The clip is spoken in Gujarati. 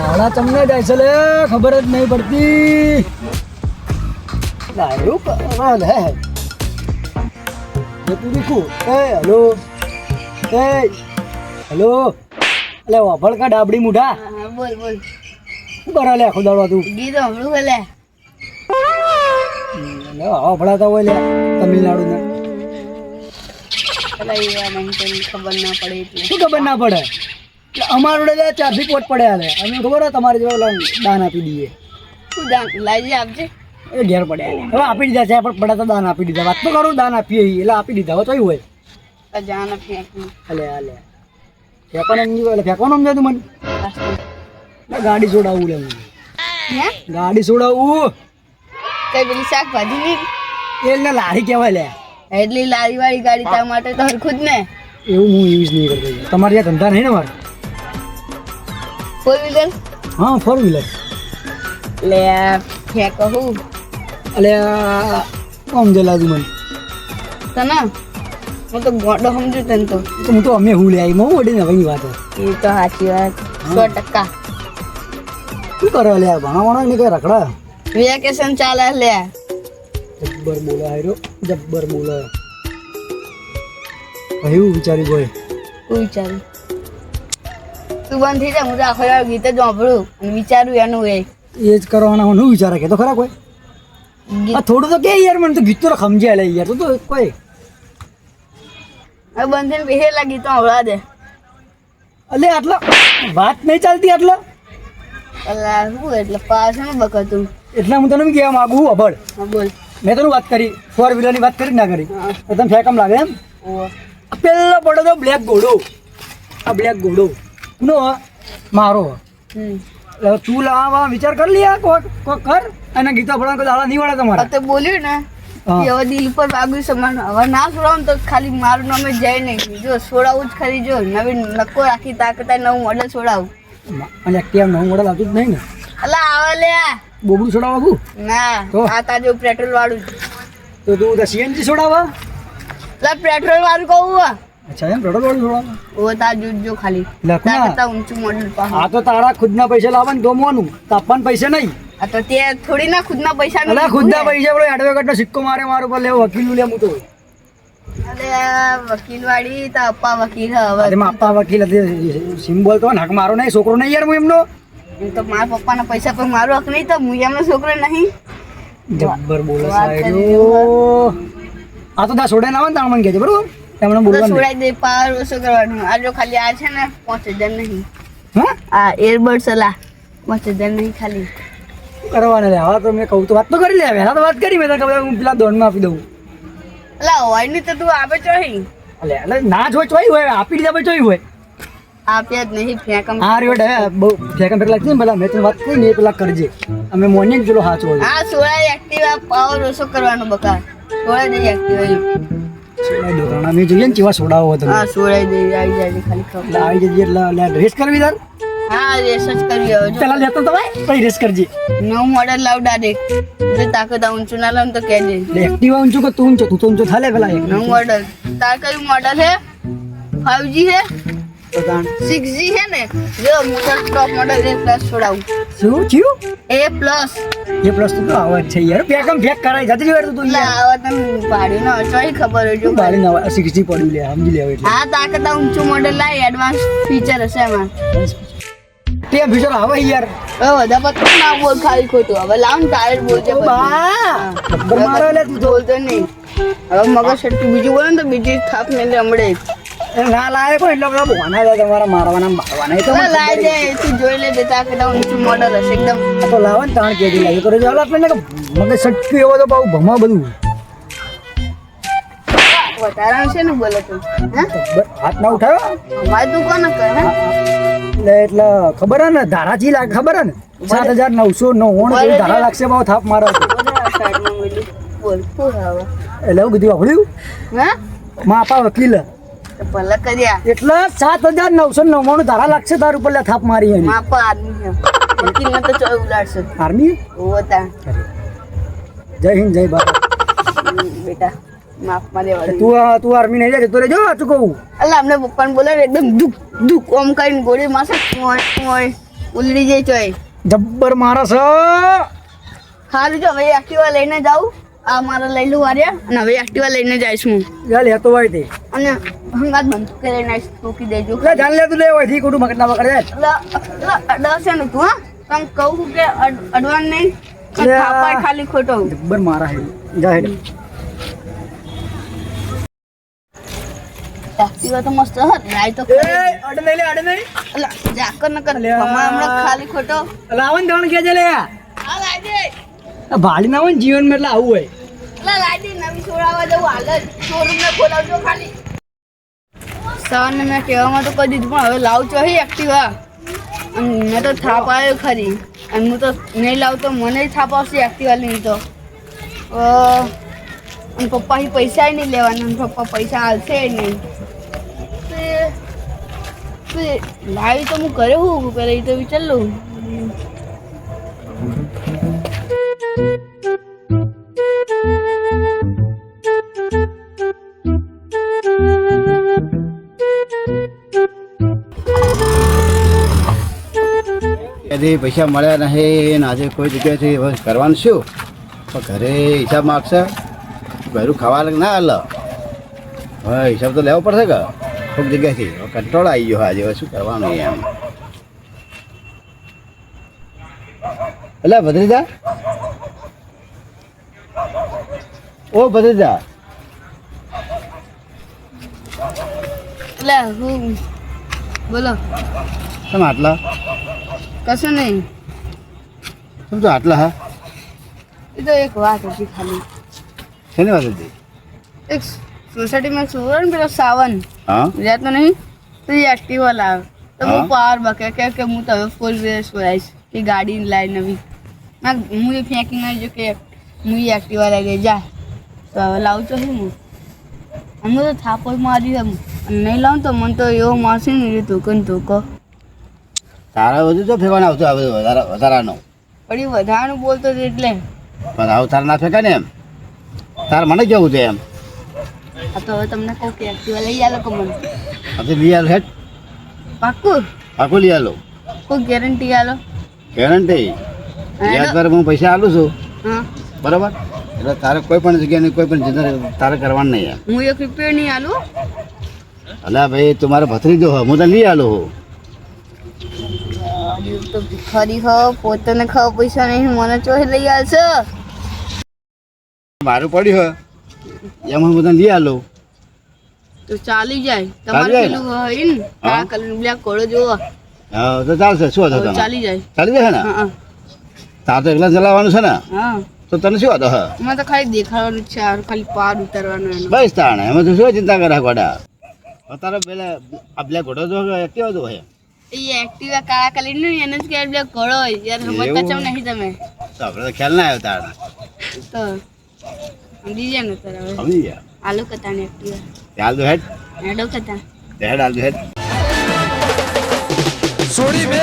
દાડા તમને જાય છે લે ખબર જ નહીં પડતી લાયું કરવા લે જતું દીકું એ હલો એ હલો અલે વાભળ કા ડાબડી મુઢા બોલ બોલ શું કરે લે આખો દાડો તું ગીત હમણાં બોલે લે વાભળાતા હોય લે તમિલનાડુ ને પેલા એવા નહીં તને ખબર ના પડે એટલે શું ખબર ના પડે અમારો લે 4 થી 5 પડ્યા લે અમે ખબર હોય તમારી જેવા દાન આપી દઈએ તું દાન લાવી આપજે એ ઘેર પડ્યા હવે આપી દીધા છે પણ પડ્યા તો દાન આપી દીધા વાત તો કરું દાન આપીએ એટલે આપી દીધા હવે તોય હોય આ જાન ફેંકી અલે અલે ફેંકવાનું સમજી એટલે ફેંકવાનું સમજાતું મને ગાડી છોડાવું લે હે ગાડી છોડાવું કઈ પેલી શાકભાજી ની એટલે લારી કહેવાય લે એટલી લારી વાળી ગાડી તારા માટે તો હરખું જ ને એવું હું યુઝ નહીં કરતો તમારે ત્યાં ધંધા નહીં ને મારે ફોર વ્હીલર હા 4 વ્હીલર લે ફેંકો હું અલે કોમ જલાતું મને તને હું તો ગોડો સમજુ તને તો હું તો અમે હું લે આવી હું વડીને હવે વાત એ તો સાચી વાત 100% શું કરો લે ભણા નહીં કઈ રખડા વેકેશન ચાલે લે જબ્બર બોલે હાર્યો જબ્બર બોલે એવું વિચારી ગયો તું વિચાર તું બંધ થઈ જા હું તો આખો યાર ગીત જ સાંભળું અને વિચારું એનું એ એ જ કરવાના હું વિચારે કે તો ખરા કોઈ આ થોડું તો કે યાર મને તો ગીત તો સમજ્યા લે યાર તો કોઈ હવે બંધ થઈને બેસેલા ગીતો સાંભળવા દે અલે આટલા વાત નહીં ચાલતી આટલા અલા શું એટલે પાછળ બકતું એટલે હું તને એમ કહેવા માંગુ અભળ હા બોલ મેં તને વાત કરી 4 વ્હીલરની વાત કરી ના કરી હા તો તને ફેકમ લાગે એમ ઓ પેલો પડો તો બ્લેક ઘોડો આ બ્લેક ઘોડો નો મારો એટલે તું લાવવા વિચાર કર લે કોક કર અને ગીતો ભણવા કોઈ દાડા નહીં વળે તમારા તો બોલ્યું ને હા. કે હવે દિલ ઉપર વાગ્યું સમાન હવે ના છોડાવું તો ખાલી મારું નામ જ જાય નહીં જો છોડાવું જ ખરી જો નવીન નક્કો રાખી તાકત નવું મોડલ છોડાવું અને એક્ટિવા નવું મોડલ આવતું જ નહીં ને અલા આવે લે બોબડું છોડાવવા ના તો? આ તાજો પેટ્રોલ વાળું તો તું તો સીએનજી છોડાવવા લા પેટ્રોલ વાળું કહું અચ્છા એમ પેટ્રોલ વાળું છોડાવવા ઓ તાર જો ખાલી લખના. તાકતા ઊંચું મોડલ પાહું આ તો તારા ખુદના પૈસા લાવવાનું ગમવાનું તાપવાના પૈસા નહીં આ તો તે થોડી ના ખુદના પૈસા અલા ખુદના પૈસા પેલો એડવોકેટનો સિક્કો મારે મારો પર લેવો વકીલનું લે હું તો અરે વકીલ વાળી તો અપ્પા વકીલ હે હવે એમાં આપા વકીલ હતી સિમ્બોલ તો હક મારો નહીં છોકરો નહીં યાર હું એમનો એમ તો મારા પપ્પાના પૈસા પર મારો હક નહીં તો હું એમનો છોકરો નહીં જબ્બર બોલે વાત સાહેબ આ તો દા છોડે ના આવે ને તાણ મને કહેજે બરોબર એમણે તો બોલવાનું નહીં. છોડાઈ દે પાર ઓછો કરવાનું આ જો ખાલી આ છે ને 5000 નહીં હા આ એરબડ્સ અલા 5000 નહીં ખાલી શું કરવાના લે હવે તો મેં કહું તો વાત તો કરી લે વહેલા તો વાત કરી મેં તો કહું હું પેલા દોડમાં આપી દઉં અલા હોય નહીં તો તું આપે ચોહી એટલે ના જ હોય ચોઈ હોય આપી દીધા પછી ચોઈ હોય આપ્યા જ નહીં ફેંકમ આ રેડ હે બહુ ફેકમ ફેક લાગતી ને પેલા મેં તને વાત કરી ને એ પેલા કરજે અમે મોને જ પેલો સાચો હોય આ સોળાઈ એક્ટિવા પાવર ઓછો કરવાનો બકા સોળાઈ દે એક્ટિવા સોડાઈ દો કારણ અમે જોઈએ ને કેવા સોડાવો તમે હા સોળાઈ દે આવી જાય ખાલી ખબર એટલે આવી જઈએ એટલે રેસ કરવી તાર હા રેસ જ કરી હવે જો પેલા લેતો તો ભાઈ પછી રેસ કરજે નવું મોડલ લાવ ડાયરેક્ટ જો તાકત ઊંચું ના લાવ તો કહેજે એટલે એક્ટિવા ઊંચું કે તું ઊંચો તું તો ઊંચો થાલે પેલા એક નવું મોડલ તાર કયું મોડલ હે 5G હે તો તાણ 6G હે ને જો મોટર ટોપ મોડલ એ પ્લસ છોડાવું શું થયું એ પ્લસ એ પ્લસ તો આવાજ છે યાર ફેકમ ફેક કરાય જતી જોડે તું એટલે યાર આવા તને પાડ્યું ના ચોઈ ખબર હોય જો તું બાળી ના 60 પડ્યું લે સમજી લે હવે એટલે હા તાકત ઊંચું મોડલ લાય એડવાન્સ ફીચર હશે એમાં તે ફ્યુચર આવે યાર હવે બધા પત્તા ના બોલ ખાલી ખોટું હવે લાવ ને તારે જ બોલજે ઓ બા ખબર મારો લે તું તો બોલતો નહીં હવે મગજ છટકી બીજું બોલે ને તો બીજી થાપ મેલે હમણે એ ના લાય કોઈ એટલે બધા બોના લે તમારા મારવાના મારવાના એ તો મને લાય ખબર દે તું જોઈ લે તાકત ઊંચું મોડલ હશે એકદમ છે. આ તો લાવો ને તાણ કેદી લાગે તો ચાલો આપણે ને મગજ સટક્યું એવો તો બહુ ભમા બધું વધારાનું છે ને બોલે તું હે હાથ ના ઉઠાવ્યો અમારે તું કોને કહે હે એટલે ખબર હે ને ધારાજી લાગે ખબર હે ને 7999 જેવી ધારા લાગશે બહુ થાપ મારો બધા સાઈડમાં મેલી બોલ શું હવે એટલે એવું કીધું વાપર્યું હે માપા વકીલ તો ભલે કર્યા એટલે 7999 ધારા લાગશે તાર ઉપર લે થાપ મારી એની માપા આદમી છે વકીલ ને તો ચોય ઉલાડશે આર્મી હોતા જય હિન્દ જય ભારત બેટા માફ માં દેવા તું આર્મી નહીં જાય તો રેજો ચૂકવું અલ્લા અમને પપ્પાને બોલે એકદમ દુખ દુખ ઓમ કરીને ગોળી માસે ઓય ઓય ઉલડી જઈ ચોય જબ્બર મારા છે. સારું જો હવે એક્ટિવા લઈને જાઉં આ મારા લઈ લઉં વાર્યા અને હવે એક્ટિવા લઈને જઈશ હું લે લેતો હોય તે અને હંગાત બંધ કરીને ઠોકી દેજો લે જાન લે તું લે હોય થી ખોટું મગજ ના વગડે. ડસ છે ને તું હા તમે કહું કે અડવાન નહીં લે. થાપાય ખાલી ખોટો જબ્બર મારા હે જા હેડ. એક્ટિવા તો મસ્ત હત લાઈ તો એ અડ નહીં લે અડ નહીં. અલા જાકર ન કર અલ્યા. હમણાં ખાલી ખોટો લાવન દણ કે છે લે. આ લાઈ દે આ ભાડી ના હોય ને જીવનમાં એટલે આવું હોય. અલા લાઈ દે નવી છોડાવવા જવું હાલ જ શોરૂમ ને ખોલાવજો ખાલી સવારને મેં કહેવામાં તો કહી દીધું પણ હવે લાવું છો એક્ટિવા અને મેં તો થાપ આવ્યો ખરી અને હું તો નહીં લાવતો મને થાપ આવશે એક્ટિવા લઈને તો અને પપ્પાથી પૈસા નહીં લેવાના અને પપ્પા પૈસા હાલશે નહીં લાવી તો હું ઘરે હું પહેલાં એ તો વિચાર લઉં કદી પૈસા મળ્યા નહીં ને આજે કોઈ જગ્યાએથી હવે કરવાનું શું પણ ઘરે હિસાબ માગશે ઘરું ખાવા લાગે ના હાલ હવે હિસાબ તો લેવો પડશે કે કોઈક જગ્યાએથી હવે કંટ્રોલ આવી ગયો આજે હવે શું કરવાનું એમ એટલે ભદ્રીજા ઓ ભદ્રીજા એટલે હું બોલો તમે આટલા કશું નહીં શું તો આટલા હા એ તો એક વાત હતી ખાલી શેની વાત હતી એક સોસાયટીમાં સુવર ને પેલો સાવન હા ગુજરાત તો નહીં તો એ એક્ટિવા લાવ તો હા. હું પાવર બકે કે હું તો હવે 4 વ્હીલર સોરાઈશ કે ગાડી લાવી નવી હું એ ફેંકી નહીં જો કે હું એ એક્ટિવા લઈ ગઈ જા તો હવે લાવું તો શું હું અમે તો થાપો મારી અને નહીં લાવું તો મને તો એવો મારશે ને એ ધોકો ને ધોકો તારા બધું તો ફેંકવાનું આવતું આવે વધારાનો પણ એ વધારાનું બોલતો હતો એટલે પણ આવું તારા ના ફેંકાય ને એમ તારે મને કેવું છે એમ આ તો હવે તમને કહું કે એક્ટિવા લઈ આલો કે મને આપણે લઈ આલો હેઠ પાક્કું પાકું લઈ આલો કોઈ ગેરંટી આલો ગેરંટી યાદ પર હું પૈસા આલું છું હા બરાબર એટલે તારે કોઈ પણ જગ્યાની કોઈ પણ જગ્યા તારે કરવાનું નહીં એમ હું 1 રૂપિયો નહીં આલું અલા ભાઈ તું મારે ભત્રીજો હો હું તો લઈ આલું હું તો ભિખારી હો પોતાને ખાવા પૈસા નહીં મને ચોહી લઈ આવશે મારું પડ્યું હોય એમ હું તને લઈ આલું તો ચાલી જાય તમારે જાય ને? પેલું હોય ને કાળા કલર બ્લેક ઘોડો જોવો હા તો ચાલશે શું હતો તમે ચાલી જાય ચાલી જશે ને હા તાર તો એકલા ચલાવવાનું છે ને હા તો તને શું હતો હા મને તો ખાલી દેખાડવાનું જ છે આ ખાલી પાર ઉતારવાનું એનો બસ તાણે એમાં તું શું ચિંતા કરે ગોડા તારે પેલા આ બ્લેક ઘોડો જો કેવો હતો હોય એ એક્ટિવા કાળા કલર નું એને જ કે બ્લેક ઘોડો હોય યાર સમજતા ચમ નહીં તમે તો આપણે તો ખ્યાલ ના આવ્યો તારે તો સમજી જાય ને તારે હવે સમજી ગયા આલુ કતા ને એક્ટિવા ચાલ દો હેડ હેડો કતા હેડ હાલ દો હેડ છોડી બે